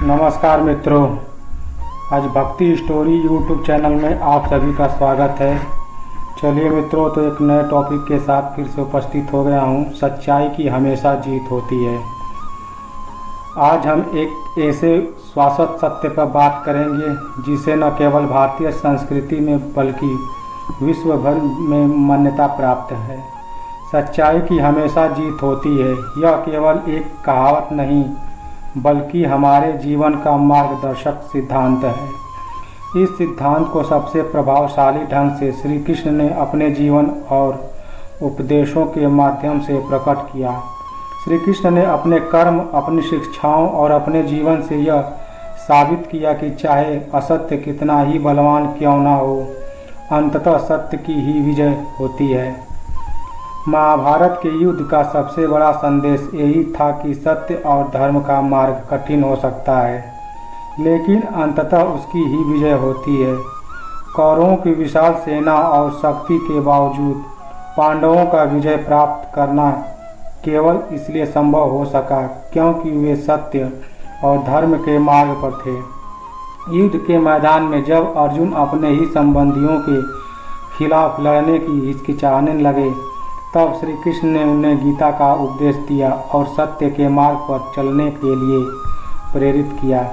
नमस्कार मित्रों, आज भक्ति स्टोरी यूट्यूब चैनल में आप सभी का स्वागत है। चलिए मित्रों, तो एक नए टॉपिक के साथ फिर से उपस्थित हो गया हूँ। सच्चाई की हमेशा जीत होती है। आज हम एक ऐसे शाश्वत सत्य पर बात करेंगे जिसे न केवल भारतीय संस्कृति में बल्कि विश्व भर में मान्यता प्राप्त है। सच्चाई की हमेशा जीत होती है। यह केवल एक कहावत नहीं बल्कि हमारे जीवन का मार्गदर्शक सिद्धांत है। इस सिद्धांत को सबसे प्रभावशाली ढंग से श्री कृष्ण ने अपने जीवन और उपदेशों के माध्यम से प्रकट किया। श्री कृष्ण ने अपने कर्म, अपनी शिक्षाओं और अपने जीवन से यह साबित किया कि चाहे असत्य कितना ही बलवान क्यों न हो, अंततः सत्य की ही विजय होती है। महाभारत के युद्ध का सबसे बड़ा संदेश यही था कि सत्य और धर्म का मार्ग कठिन हो सकता है, लेकिन अंततः उसकी ही विजय होती है। कौरवों की विशाल सेना और शक्ति के बावजूद पांडवों का विजय प्राप्त करना केवल इसलिए संभव हो सका क्योंकि वे सत्य और धर्म के मार्ग पर थे। युद्ध के मैदान में जब अर्जुन अपने ही संबंधियों के खिलाफ लड़ने की हिचकिचाने लगे, तब श्री कृष्ण ने उन्हें गीता का उपदेश दिया और सत्य के मार्ग पर चलने के लिए प्रेरित किया।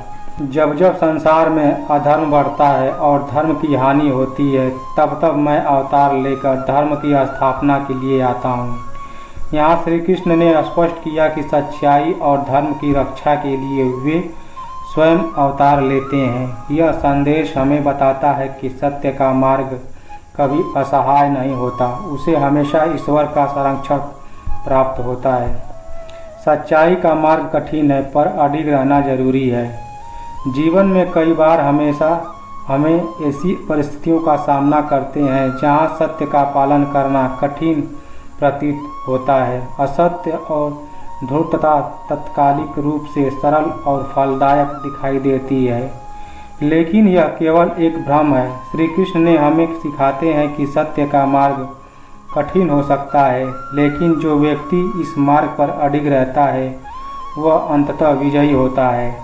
जब जब संसार में अधर्म बढ़ता है और धर्म की हानि होती है, तब तब मैं अवतार लेकर धर्म की स्थापना के लिए आता हूँ। यहाँ श्री कृष्ण ने स्पष्ट किया कि सच्चाई और धर्म की रक्षा के लिए वे स्वयं अवतार लेते हैं। यह संदेश हमें बताता है कि सत्य का मार्ग कभी असहाय नहीं होता, उसे हमेशा ईश्वर का संरक्षण प्राप्त होता है। सच्चाई का मार्ग कठिन है, पर अडिग रहना जरूरी है। जीवन में कई बार हमें ऐसी परिस्थितियों का सामना करते हैं जहां सत्य का पालन करना कठिन प्रतीत होता है। असत्य और धूर्तता तत्कालिक रूप से सरल और फलदायक दिखाई देती है, लेकिन यह केवल एक भ्रम है। श्री कृष्ण ने हमें सिखाते हैं कि सत्य का मार्ग कठिन हो सकता है, लेकिन जो व्यक्ति इस मार्ग पर अडिग रहता है वह अंततः विजयी होता है।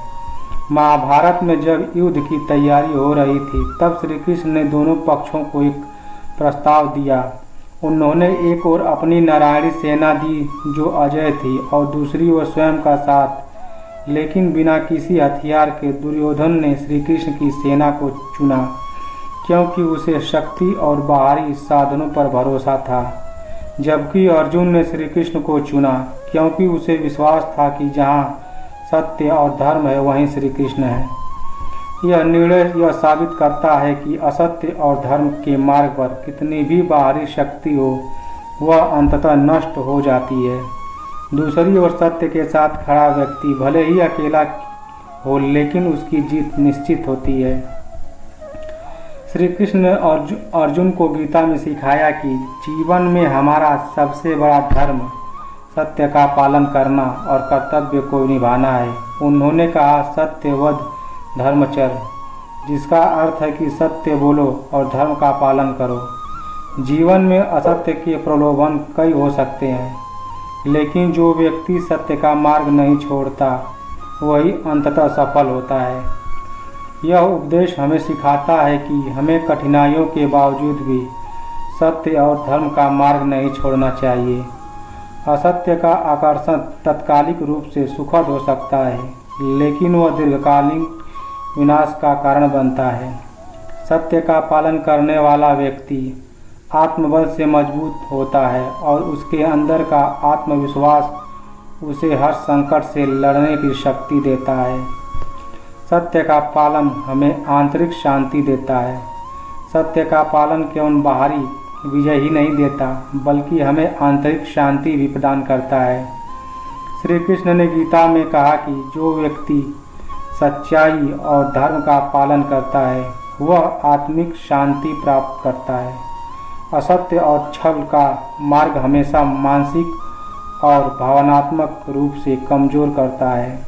महाभारत में जब युद्ध की तैयारी हो रही थी, तब श्री कृष्ण ने दोनों पक्षों को एक प्रस्ताव दिया। उन्होंने एक ओर अपनी नारायणी सेना दी जो अजय थी, और दूसरी ओर स्वयं का साथ, लेकिन बिना किसी हथियार के दुर्योधन ने श्री कृष्ण की सेना को चुना क्योंकि उसे शक्ति और बाहरी साधनों पर भरोसा था, जबकि अर्जुन ने श्री कृष्ण को चुना क्योंकि उसे विश्वास था कि जहाँ सत्य और धर्म है वहीं श्री कृष्ण है। यह निर्णय यह साबित करता है कि असत्य और धर्म के मार्ग पर कितनी भी बाहरी शक्ति हो, वह अंततः नष्ट हो जाती है। दूसरी ओर सत्य के साथ खड़ा व्यक्ति भले ही अकेला हो, लेकिन उसकी जीत निश्चित होती है। श्री कृष्ण ने अर्जुन को गीता में सिखाया कि जीवन में हमारा सबसे बड़ा धर्म सत्य का पालन करना और कर्तव्य को निभाना है। उन्होंने कहा, सत्यवद धर्मचर्य, जिसका अर्थ है कि सत्य बोलो और धर्म का पालन करो। जीवन में असत्य के प्रलोभन कई हो सकते हैं, लेकिन जो व्यक्ति सत्य का मार्ग नहीं छोड़ता वही अंततः सफल होता है। यह उपदेश हमें सिखाता है कि हमें कठिनाइयों के बावजूद भी सत्य और धर्म का मार्ग नहीं छोड़ना चाहिए। असत्य का आकर्षण तात्कालिक रूप से सुखद हो सकता है, लेकिन वह दीर्घकालीन विनाश का कारण बनता है। सत्य का पालन करने वाला व्यक्ति आत्मबल से मजबूत होता है और उसके अंदर का आत्मविश्वास उसे हर संकट से लड़ने की शक्ति देता है। सत्य का पालन हमें आंतरिक शांति देता है। सत्य का पालन केवल बाहरी विजय ही नहीं देता, बल्कि हमें आंतरिक शांति भी प्रदान करता है। श्री कृष्ण ने गीता में कहा कि जो व्यक्ति सच्चाई और धर्म का पालन करता है वह आत्मिक शांति प्राप्त करता है। असत्य और छल का मार्ग हमेशा मानसिक और भावनात्मक रूप से कमजोर करता है।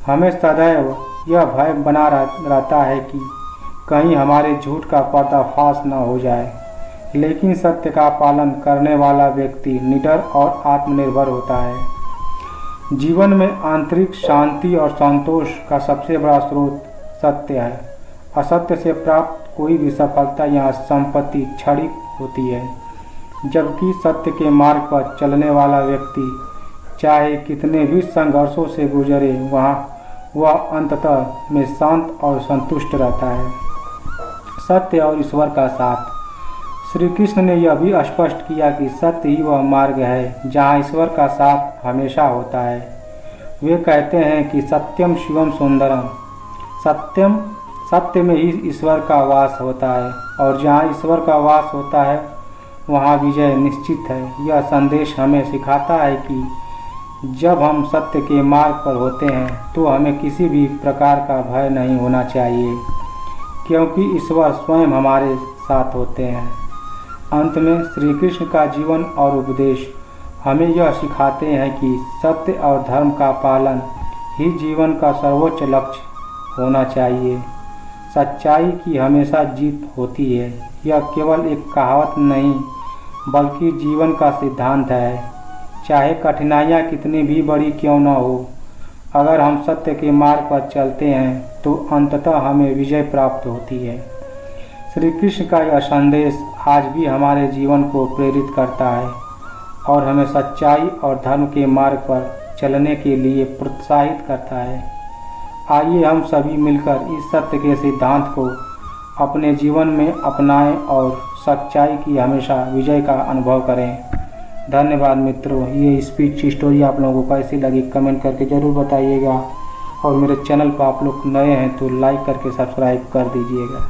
हमें सदैव यह भय बना रहता है कि कहीं हमारे झूठ का पर्दाफाश न हो जाए, लेकिन सत्य का पालन करने वाला व्यक्ति निडर और आत्मनिर्भर होता है। जीवन में आंतरिक शांति और संतोष का सबसे बड़ा स्रोत सत्य है। असत्य से प्राप्त कोई भी सफलता या संपत्ति क्षणिक होती है, जबकि सत्य के मार्ग पर चलने वाला व्यक्ति चाहे कितने भी संघर्षों से गुजरे वह अंततः में शांत और संतुष्ट रहता है। सत्य और ईश्वर का साथ। श्री कृष्ण ने यह भी स्पष्ट किया कि सत्य ही वह मार्ग है जहाँ ईश्वर का साथ हमेशा होता है। वे कहते हैं कि सत्यम शिवम सुंदरम, सत्य में ही ईश्वर का वास होता है और जहाँ ईश्वर का वास होता है वहाँ विजय निश्चित है। यह संदेश हमें सिखाता है कि जब हम सत्य के मार्ग पर होते हैं तो हमें किसी भी प्रकार का भय नहीं होना चाहिए, क्योंकि ईश्वर स्वयं हमारे साथ होते हैं। अंत में श्री कृष्ण का जीवन और उपदेश हमें यह सिखाते हैं कि सत्य और धर्म का पालन ही जीवन का सर्वोच्च लक्ष्य होना चाहिए। सच्चाई की हमेशा जीत होती है। यह केवल एक कहावत नहीं बल्कि जीवन का सिद्धांत है। चाहे कठिनाइयाँ कितनी भी बड़ी क्यों न हो, अगर हम सत्य के मार्ग पर चलते हैं तो अंततः हमें विजय प्राप्त होती है। श्री कृष्ण का यह संदेश आज भी हमारे जीवन को प्रेरित करता है और हमें सच्चाई और धर्म के मार्ग पर चलने के लिए प्रोत्साहित करता है। आइए हम सभी मिलकर इस सत्य के सिद्धांत को अपने जीवन में अपनाएं और सच्चाई की हमेशा विजय का अनुभव करें। धन्यवाद मित्रों। ये स्पीच स्टोरी आप लोगों को कैसी लगी कमेंट करके ज़रूर बताइएगा और मेरे चैनल पर आप लोग नए हैं तो लाइक करके सब्सक्राइब कर दीजिएगा।